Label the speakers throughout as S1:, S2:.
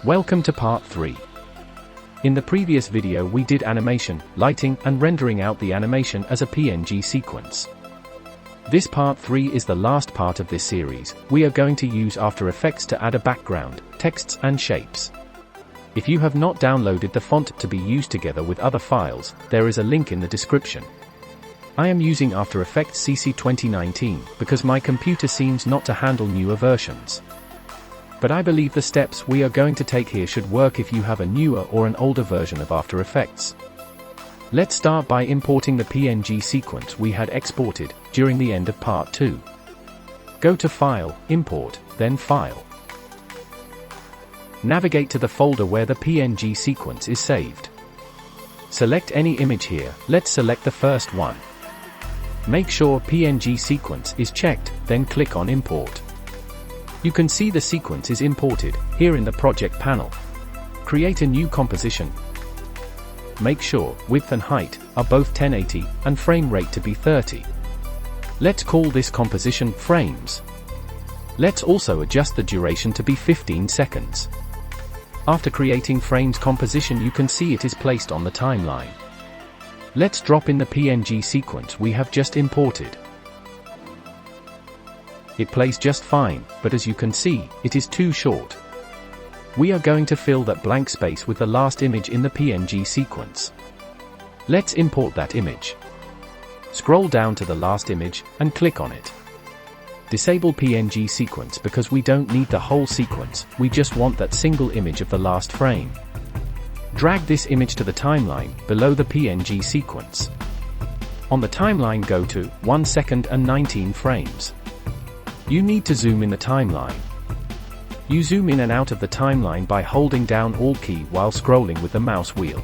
S1: Welcome to part 3. In the previous video we did animation, lighting, and rendering out the animation as a PNG sequence. This part 3 is the last part of this series. We are going to use After Effects to add a background, texts, and shapes. If you have not downloaded the font to be used together with other files, there is a link in the description. I am using After Effects CC 2019 because my computer seems not to handle newer versions. But I believe the steps we are going to take here should work if you have a newer or an older version of After Effects. Let's start by importing the PNG sequence we had exported during the end of part 2. Go to File, Import, then File. Navigate to the folder where the PNG sequence is saved. Select any image here. Let's select the first one. Make sure PNG sequence is checked, then click on Import. You can see the sequence is imported here in the project panel. Create a new composition. Make sure width and height are both 1080 and frame rate to be 30. Let's call this composition Frames. Let's also adjust the duration to be 15 seconds. After creating Frames composition, you can see it is placed on the timeline. Let's drop in the PNG sequence we have just imported. It plays just fine, but as you can see, it is too short. We are going to fill that blank space with the last image in the PNG sequence. Let's import that image. Scroll down to the last image, and click on it. Disable PNG sequence because we don't need the whole sequence, we just want that single image of the last frame. Drag this image to the timeline, below the PNG sequence. On the timeline go to 1 second and 19 frames. You need to zoom in the timeline. You zoom in and out of the timeline by holding down Alt key while scrolling with the mouse wheel.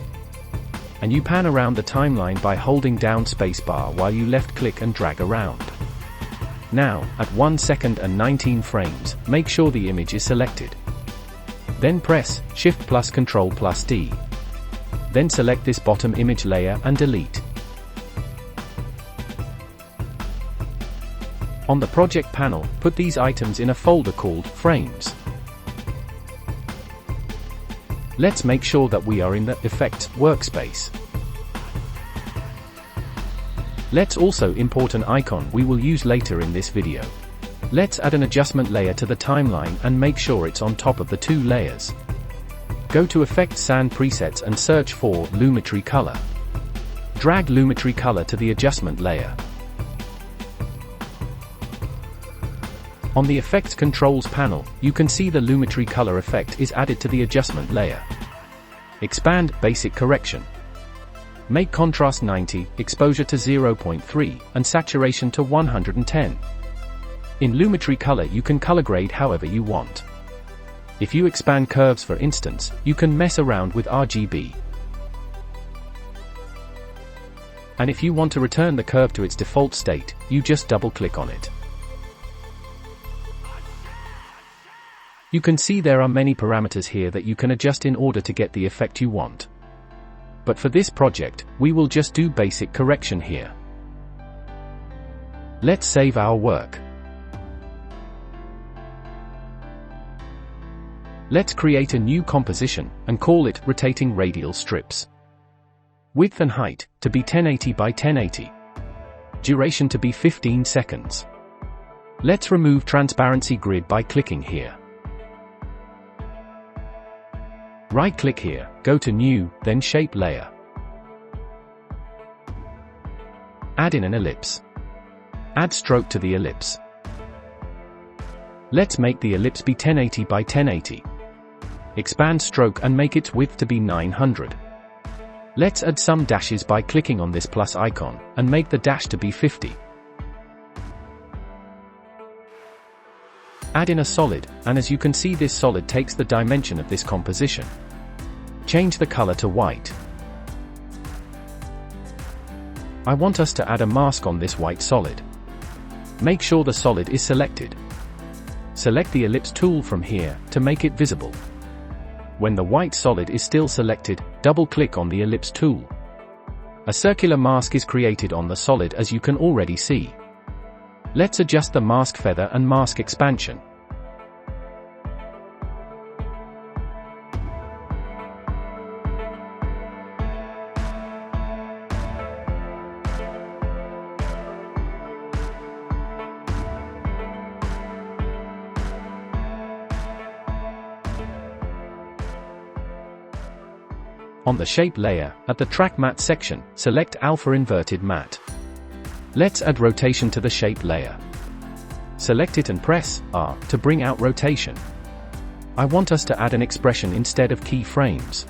S1: And you pan around the timeline by holding down spacebar while you left click and drag around. Now, at 1 second and 19 frames, make sure the image is selected. Then press Shift plus Ctrl plus D. Then select this bottom image layer and delete. On the project panel, put these items in a folder called Frames. Let's make sure that we are in the Effects workspace. Let's also import an icon we will use later in this video. Let's add an adjustment layer to the timeline and make sure it's on top of the 2 layers. Go to Effects Sand Presets and search for Lumetri Color. Drag Lumetri Color to the adjustment layer. On the Effects Controls panel, you can see the Lumetri Color effect is added to the adjustment layer. Expand Basic Correction. Make contrast 90, exposure to 0.3, and saturation to 110. In Lumetri Color you can color grade however you want. If you expand curves for instance, you can mess around with RGB. And if you want to return the curve to its default state, you just double-click on it. You can see there are many parameters here that you can adjust in order to get the effect you want. But for this project, we will just do basic correction here. Let's save our work. Let's create a new composition, and call it Rotating Radial Strips. Width and height, to be 1080 by 1080. Duration to be 15 seconds. Let's remove Transparency Grid by clicking here. Right-click here, go to New, then Shape Layer. Add in an ellipse. Add stroke to the ellipse. Let's make the ellipse be 1080 by 1080. Expand stroke and make its width to be 900. Let's add some dashes by clicking on this plus icon, and make the dash to be 50. Add in a solid, and as you can see this solid takes the dimension of this composition. Change the color to white. I want us to add a mask on this white solid. Make sure the solid is selected. Select the ellipse tool from here, to make it visible. When the white solid is still selected, double-click on the ellipse tool. A circular mask is created on the solid as you can already see. Let's adjust the mask feather and mask expansion. On the Shape layer, at the Track Matte section, select Alpha Inverted Matte. Let's add rotation to the Shape layer. Select it and press R to bring out rotation. I want us to add an expression instead of keyframes.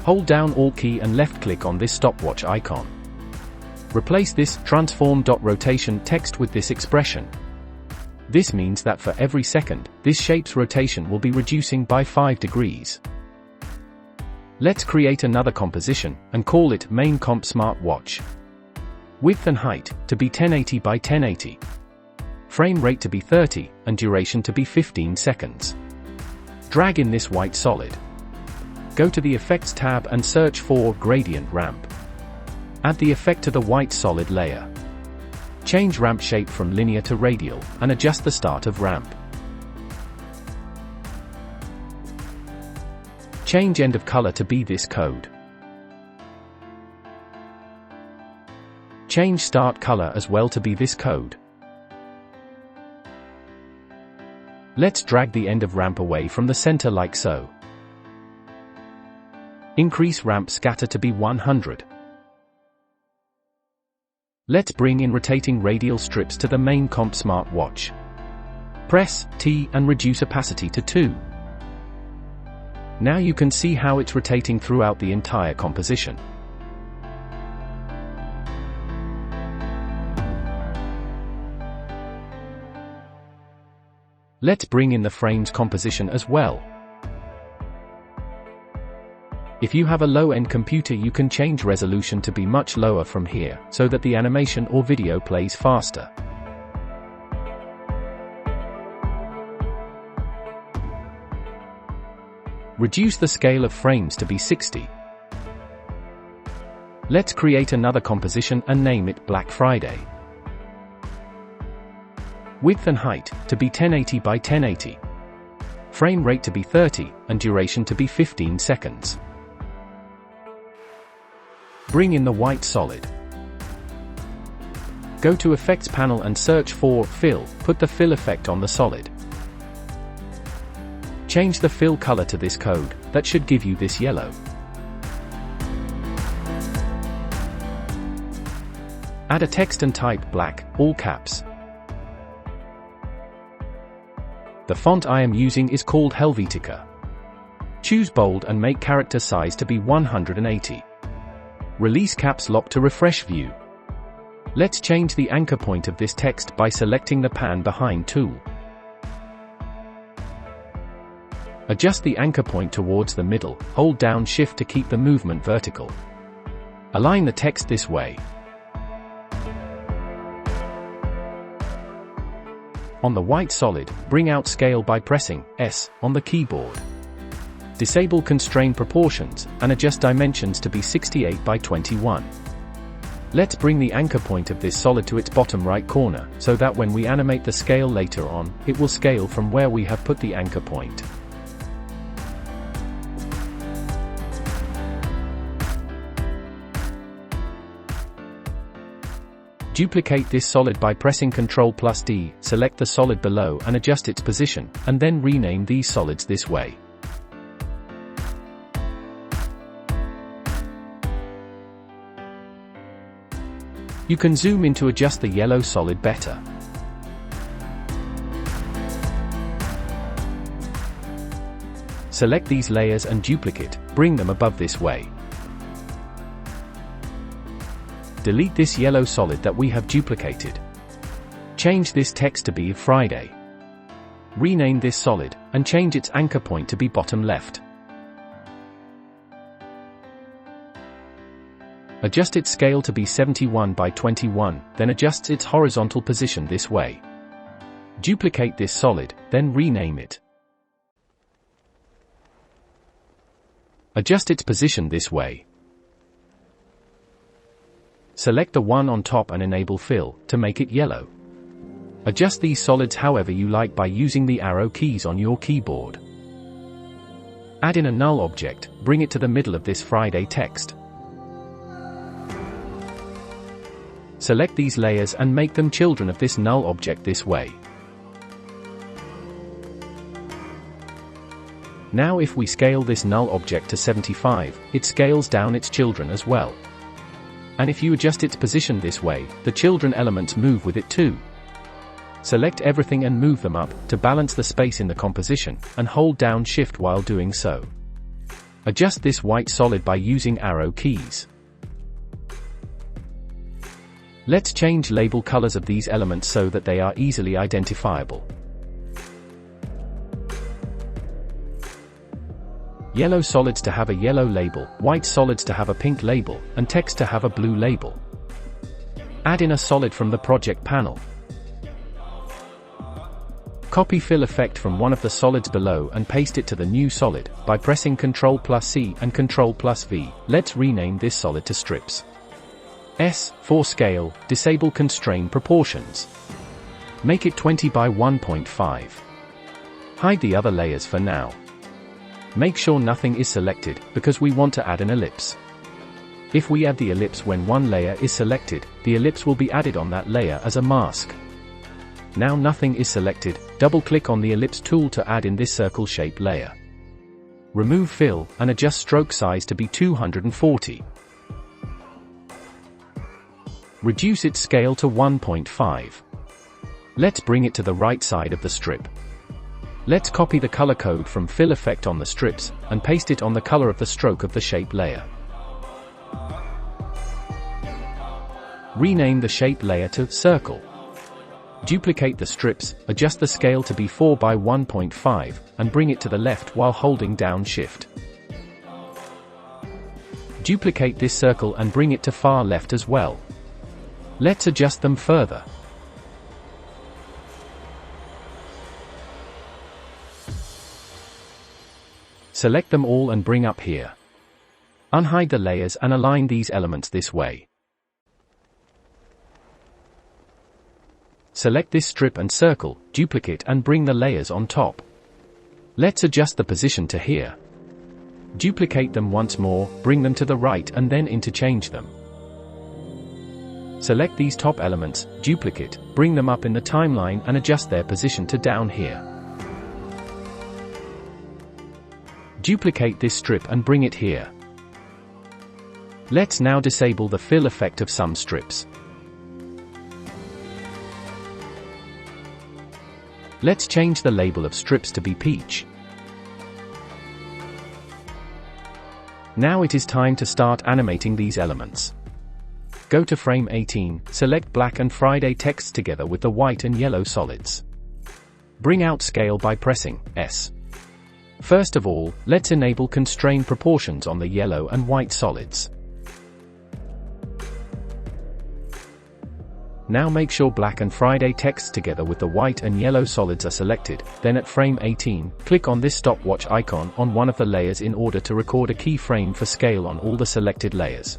S1: Hold down Alt key and left-click on this stopwatch icon. Replace this transform.rotation text with this expression. This means that for every second, this shape's rotation will be reducing by 5 degrees. Let's create another composition, and call it Main Comp Smart Watch. Width and height, to be 1080 by 1080. Frame rate to be 30, and duration to be 15 seconds. Drag in this white solid. Go to the Effects tab and search for Gradient Ramp. Add the effect to the white solid layer. Change ramp shape from linear to radial, and adjust the start of ramp. Change end of color to be this code. Change start color as well to be this code. Let's drag the end of ramp away from the center like so. Increase ramp scatter to be 100. Let's bring in rotating radial strips to the Main Comp Smart Watch. Press T and reduce opacity to 2. Now you can see how it's rotating throughout the entire composition. Let's bring in the frames composition as well. If you have a low-end computer, you can change resolution to be much lower from here, so that the animation or video plays faster. Reduce the scale of frames to be 60. Let's create another composition and name it Black Friday. Width and height, to be 1080 by 1080. Frame rate to be 30, and duration to be 15 seconds. Bring in the white solid. Go to Effects panel and search for Fill, put the fill effect on the solid. Change the fill color to this code, that should give you this yellow. Add a text and type black, all caps. The font I am using is called Helvetica. Choose bold and make character size to be 180. Release caps lock to refresh view. Let's change the anchor point of this text by selecting the Pan Behind tool. Adjust the anchor point towards the middle, hold down Shift to keep the movement vertical. Align the text this way. On the white solid, bring out scale by pressing S on the keyboard. Disable constrain proportions, and adjust dimensions to be 68 by 21. Let's bring the anchor point of this solid to its bottom right corner, so that when we animate the scale later on, it will scale from where we have put the anchor point. Duplicate this solid by pressing Ctrl+D, select the solid below and adjust its position, and then rename these solids this way. You can zoom in to adjust the yellow solid better. Select these layers and duplicate, bring them above this way. Delete this yellow solid that we have duplicated. Change this text to be Friday. Rename this solid, and change its anchor point to be bottom left. Adjust its scale to be 71 by 21, then adjust its horizontal position this way. Duplicate this solid, then rename it. Adjust its position this way. Select the one on top and enable fill, to make it yellow. Adjust these solids however you like by using the arrow keys on your keyboard. Add in a null object, bring it to the middle of this Friday text. Select these layers and make them children of this null object this way. Now if we scale this null object to 75, it scales down its children as well. And if you adjust its position this way, the children elements move with it too. Select everything and move them up, to balance the space in the composition, and hold down Shift while doing so. Adjust this white solid by using arrow keys. Let's change label colors of these elements so that they are easily identifiable. Yellow solids to have a yellow label, white solids to have a pink label, and text to have a blue label. Add in a solid from the project panel. Copy fill effect from one of the solids below and paste it to the new solid, by pressing Ctrl+C and Ctrl+V. Let's rename this solid to strips. S, for scale, disable constrain proportions. Make it 20 by 1.5. Hide the other layers for now. Make sure nothing is selected, because we want to add an ellipse. If we add the ellipse when one layer is selected, the ellipse will be added on that layer as a mask. Now nothing is selected, double-click on the ellipse tool to add in this circle shape layer. Remove fill, and adjust stroke size to be 240. Reduce its scale to 1.5. Let's bring it to the right side of the strip. Let's copy the color code from fill effect on the strips, and paste it on the color of the stroke of the shape layer. Rename the shape layer to circle. Duplicate the strips, adjust the scale to be 4 by 1.5, and bring it to the left while holding down Shift. Duplicate this circle and bring it to far left as well. Let's adjust them further. Select them all and bring up here. Unhide the layers and align these elements this way. Select this strip and circle, duplicate and bring the layers on top. Let's adjust the position to here. Duplicate them once more, bring them to the right and then interchange them. Select these top elements, duplicate, bring them up in the timeline and adjust their position to down here. Duplicate this strip and bring it here. Let's now disable the fill effect of some strips. Let's change the label of strips to be peach. Now it is time to start animating these elements. Go to frame 18, select black and Friday text together with the white and yellow solids. Bring out scale by pressing S. First of all, let's enable constrain proportions on the yellow and white solids. Now make sure black and Friday text together with the white and yellow solids are selected, then at frame 18, click on this stopwatch icon on one of the layers in order to record a keyframe for scale on all the selected layers.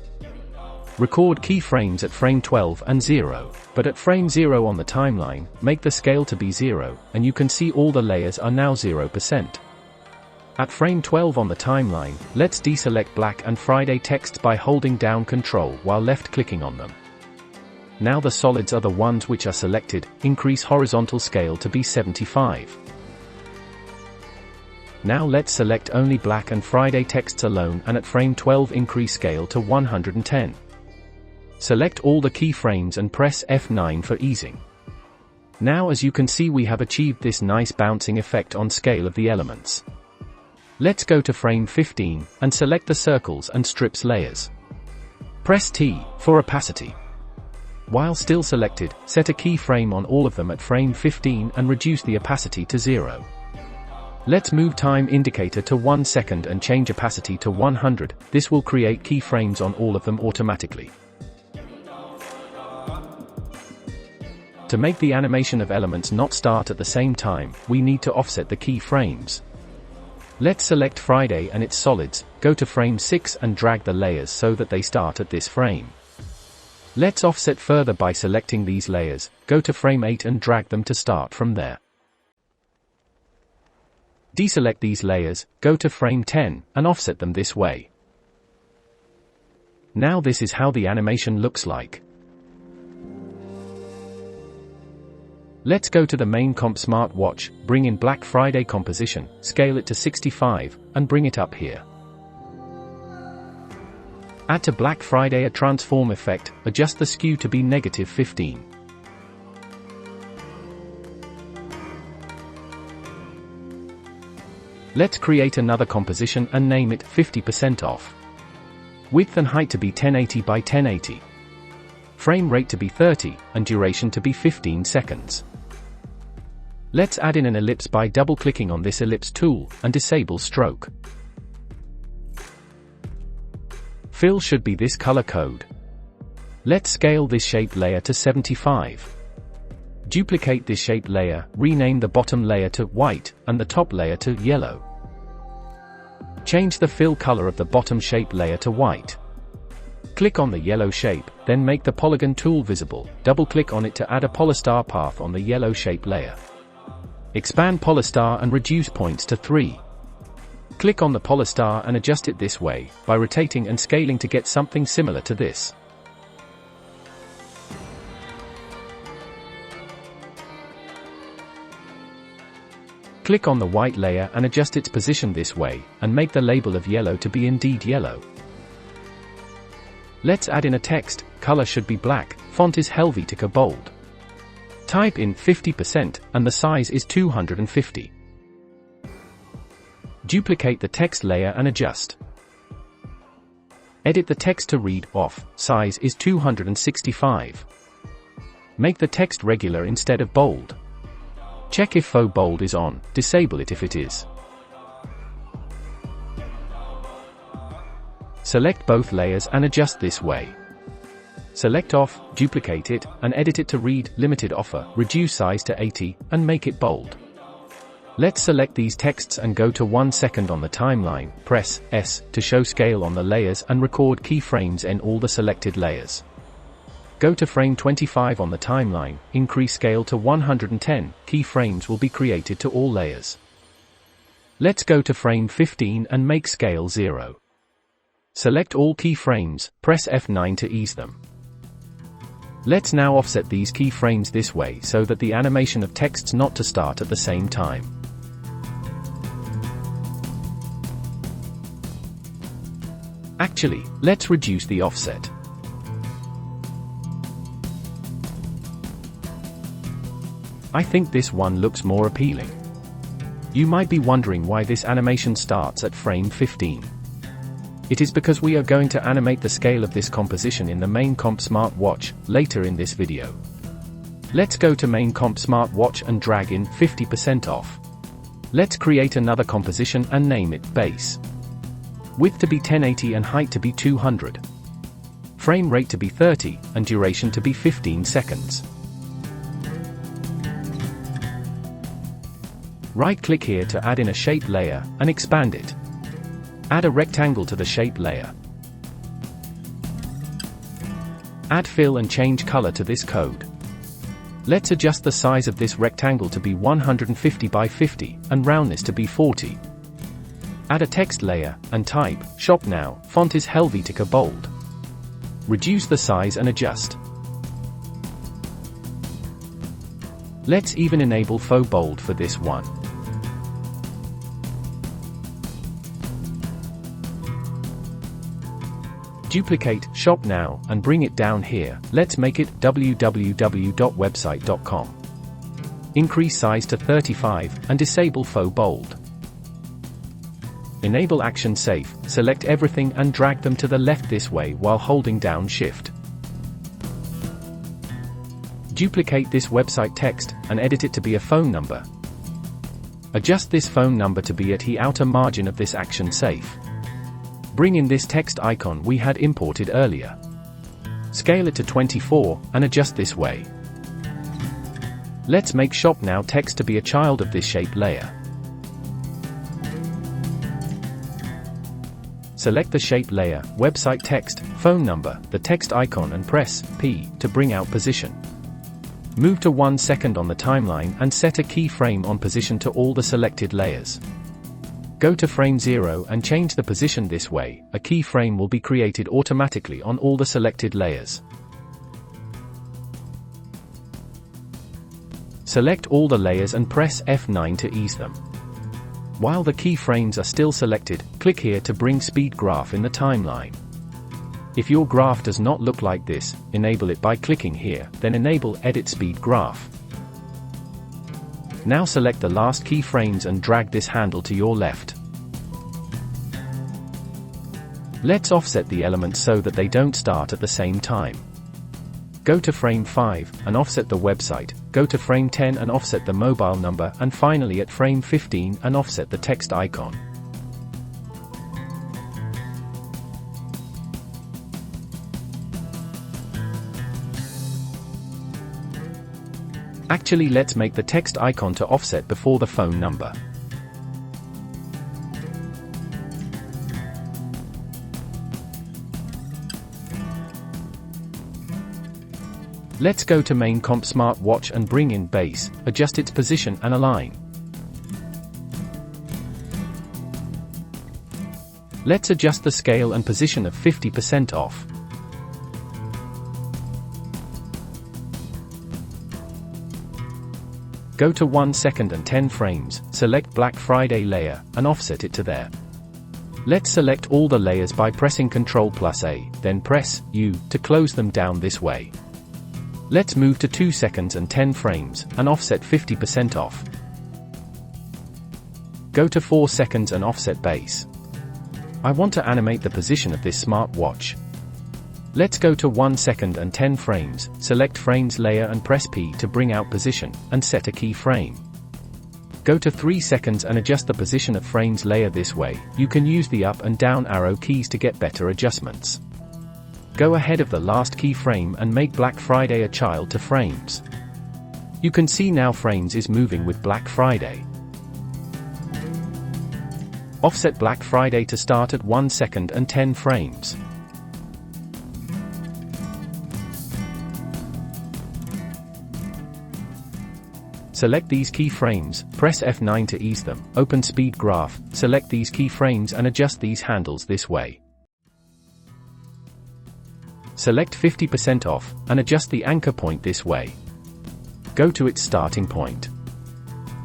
S1: Record keyframes at frame 12 and 0, but at frame 0 on the timeline, make the scale to be 0, and you can see all the layers are now 0%. At frame 12 on the timeline, let's deselect black and Friday text by holding down Ctrl while left-clicking on them. Now the solids are the ones which are selected, increase horizontal scale to be 75. Now let's select only black and Friday texts alone and at frame 12 increase scale to 110. Select all the keyframes and press F9 for easing. Now as you can see we have achieved this nice bouncing effect on scale of the elements. Let's go to frame 15, and select the circles and strips layers. Press T, for opacity. While still selected, set a keyframe on all of them at frame 15 and reduce the opacity to 0. Let's move time indicator to 1 second and change opacity to 100, this will create keyframes on all of them automatically. To make the animation of elements not start at the same time, we need to offset the keyframes. Let's select Friday and its solids, go to frame 6 and drag the layers so that they start at this frame. Let's offset further by selecting these layers, go to frame 8 and drag them to start from there. Deselect these layers, go to frame 10, and offset them this way. Now this is how the animation looks like. Let's go to the main comp smartwatch, bring in Black Friday composition, scale it to 65, and bring it up here. Add to Black Friday a transform effect, adjust the skew to be -15. Let's create another composition and name it 50% off. Width and height to be 1080 by 1080. Frame rate to be 30, and duration to be 15 seconds. Let's add in an ellipse by double-clicking on this ellipse tool, and disable stroke. Fill should be this color code. Let's scale this shape layer to 75. Duplicate this shape layer, rename the bottom layer to white, and the top layer to yellow. Change the fill color of the bottom shape layer to white. Click on the yellow shape, then make the polygon tool visible, double-click on it to add a polystar path on the yellow shape layer. Expand polystar and reduce points to 3. Click on the polystar and adjust it this way, by rotating and scaling to get something similar to this. Click on the white layer and adjust its position this way, and make the label of yellow to be indeed yellow. Let's add in a text, color should be black, font is Helvetica bold. Type in 50%, and the size is 250. Duplicate the text layer and adjust. Edit the text to read off, size is 265. Make the text regular instead of bold. Check if faux bold is on, disable it if it is. Select both layers and adjust this way. Select off, duplicate it, and edit it to read limited offer, reduce size to 80, and make it bold. Let's select these texts and go to 1 second on the timeline, press S to show scale on the layers and record keyframes in all the selected layers. Go to frame 25 on the timeline, increase scale to 110, keyframes will be created to all layers. Let's go to frame 15 and make scale 0. Select all keyframes, press F9 to ease them. Let's now offset these keyframes this way so that the animation of texts not to start at the same time. Actually, let's reduce the offset. I think this one looks more appealing. You might be wondering why this animation starts at frame 15. It is because we are going to animate the scale of this composition in the main comp smartwatch, later in this video. Let's go to main comp smartwatch and drag in 50% off. Let's create another composition and name it base. Width to be 1080 and height to be 200. Frame rate to be 30, and duration to be 15 seconds. Right-click here to add in a shape layer, and expand it. Add a rectangle to the shape layer. Add fill and change color to this code. Let's adjust the size of this rectangle to be 150 by 50, and roundness to be 40. Add a text layer, and type, Shop Now, font is Helvetica bold. Reduce the size and adjust. Let's even enable faux bold for this one. Duplicate Shop Now and bring it down here. Let's make it www.website.com. Increase size to 35 and disable faux bold. Enable action safe, select everything and drag them to the left this way while holding down Shift. Duplicate this website text and edit it to be a phone number. Adjust this phone number to be at the outer margin of this action safe. Bring in this text icon we had imported earlier. Scale it to 24 and adjust this way. Let's make Shop Now text to be a child of this shape layer. Select the shape layer, website text, phone number, the text icon and press P to bring out position. Move to 1 second on the timeline and set a keyframe on position to all the selected layers. Go to frame 0 and change the position this way, a keyframe will be created automatically on all the selected layers. Select all the layers and press F9 to ease them. While the keyframes are still selected, click here to bring speed graph in the timeline. If your graph does not look like this, enable it by clicking here, then enable Edit Speed Graph. Now select the last keyframes and drag this handle to your left. Let's offset the elements so that they don't start at the same time. Go to frame 5 and offset the website, go to frame 10 and offset the mobile number, and finally at frame 15 and offset the text icon. Actually, let's make the text icon to offset before the phone number. Let's go to main comp smartwatch and bring in base, adjust its position and align. Let's adjust the scale and position of 50% off. Go to 1 second and 10 frames, select Black Friday layer, and offset it to there. Let's select all the layers by pressing Ctrl+A, then press U to close them down this way. Let's move to 2 seconds and 10 frames, and offset 50% off. Go to 4 seconds and offset base. I want to animate the position of this smartwatch. Let's go to 1 second and 10 frames, select frames layer and press P to bring out position, and set a keyframe. Go to 3 seconds and adjust the position of frames layer this way. You can use the up and down arrow keys to get better adjustments. Go ahead of the last keyframe and make Black Friday a child to frames. You can see now frames is moving with Black Friday. Offset Black Friday to start at 1 second and 10 frames. Select these keyframes, press F9 to ease them, open speed graph, select these keyframes and adjust these handles this way. Select 50% off, and adjust the anchor point this way. Go to its starting point.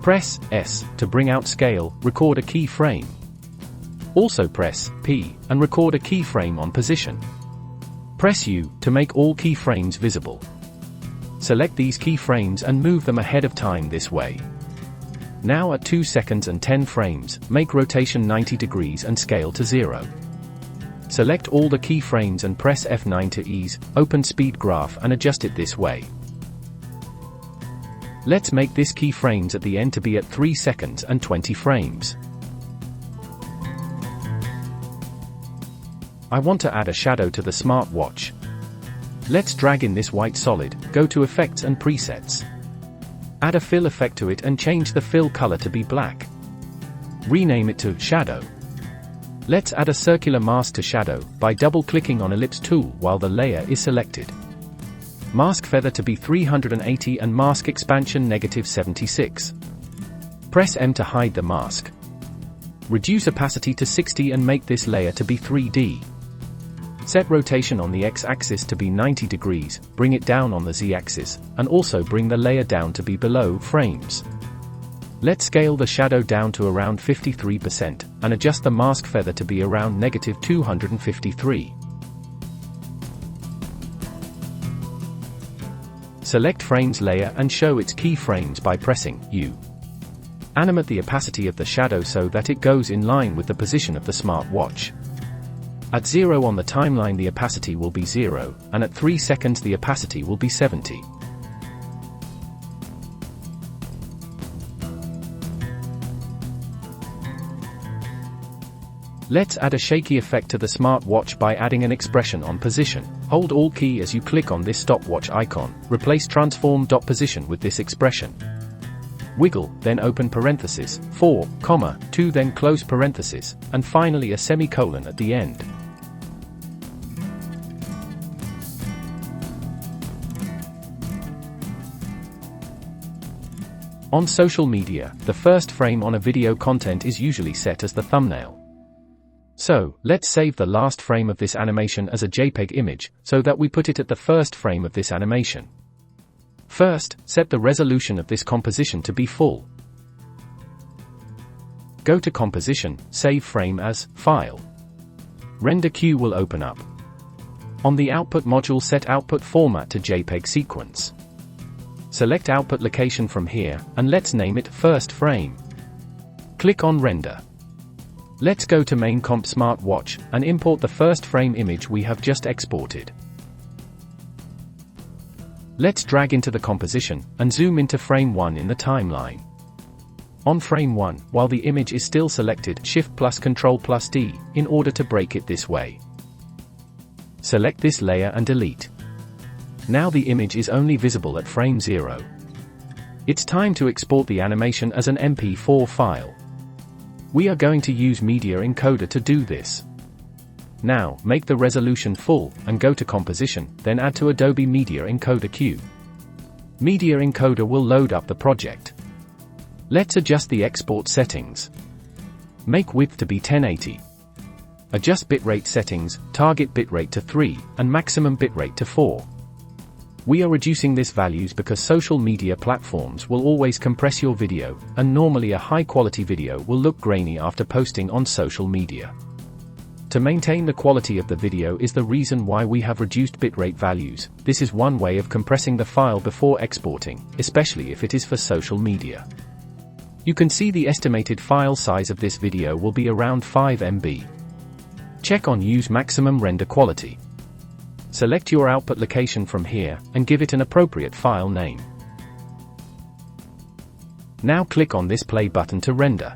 S1: Press S to bring out scale, record a keyframe. Also press P and record a keyframe on position. Press U to make all keyframes visible. Select these keyframes and move them ahead of time this way. Now at 2 seconds and 10 frames, make rotation 90 degrees and scale to 0. Select all the keyframes and press F9 to ease, open speed graph and adjust it this way. Let's make this keyframes at the end to be at 3 seconds and 20 frames. I want to add a shadow to the smartwatch. Let's drag in this white solid, go to Effects and Presets. Add a fill effect to it and change the fill color to be black. Rename it to Shadow. Let's add a circular mask to shadow by double-clicking on Ellipse tool while the layer is selected. Mask feather to be 380 and mask expansion -76. Press M to hide the mask. Reduce opacity to 60 and make this layer to be 3D. Set rotation on the X-axis to be 90 degrees, bring it down on the Z-axis, and also bring the layer down to be below frames. Let's scale the shadow down to around 53%, and adjust the mask feather to be around -253. Select frames layer and show its keyframes by pressing U. Animate the opacity of the shadow so that it goes in line with the position of the smartwatch. At 0 on the timeline the opacity will be 0, and at 3 seconds the opacity will be 70. Let's add a shaky effect to the smartwatch by adding an expression on position. Hold Alt key as you click on this stopwatch icon, replace transform.position with this expression. Wiggle, then open parenthesis, 4, 2 then close parenthesis, and finally a semicolon at the end. On social media, the first frame on a video content is usually set as the thumbnail. So, let's save the last frame of this animation as a JPEG image, so that we put it at the first frame of this animation. First, set the resolution of this composition to be full. Go to Composition, save frame as File. Render queue will open up. On the output module, set output format to JPEG sequence. Select output location from here, and let's name it First Frame. Click on Render. Let's go to Main Comp Smartwatch, and import the first frame image we have just exported. Let's drag into the composition, and zoom into frame 1 in the timeline. On frame 1, while the image is still selected, Shift plus Ctrl plus D, in order to break it this way. Select this layer and delete. Now the image is only visible at frame 0. It's time to export the animation as an MP4 file. We are going to use Media Encoder to do this. Now, make the resolution full, and go to Composition, then add to Adobe Media Encoder queue. Media Encoder will load up the project. Let's adjust the export settings. Make width to be 1080. Adjust bitrate settings, target bitrate to 3, and maximum bitrate to 4. We are reducing these values because social media platforms will always compress your video, and normally a high-quality video will look grainy after posting on social media. To maintain the quality of the video is the reason why we have reduced bitrate values. This is one way of compressing the file before exporting, especially if it is for social media. You can see the estimated file size of this video will be around 5 MB. Check on Use Maximum Render Quality. Select your output location from here, and give it an appropriate file name. Now click on this play button to render.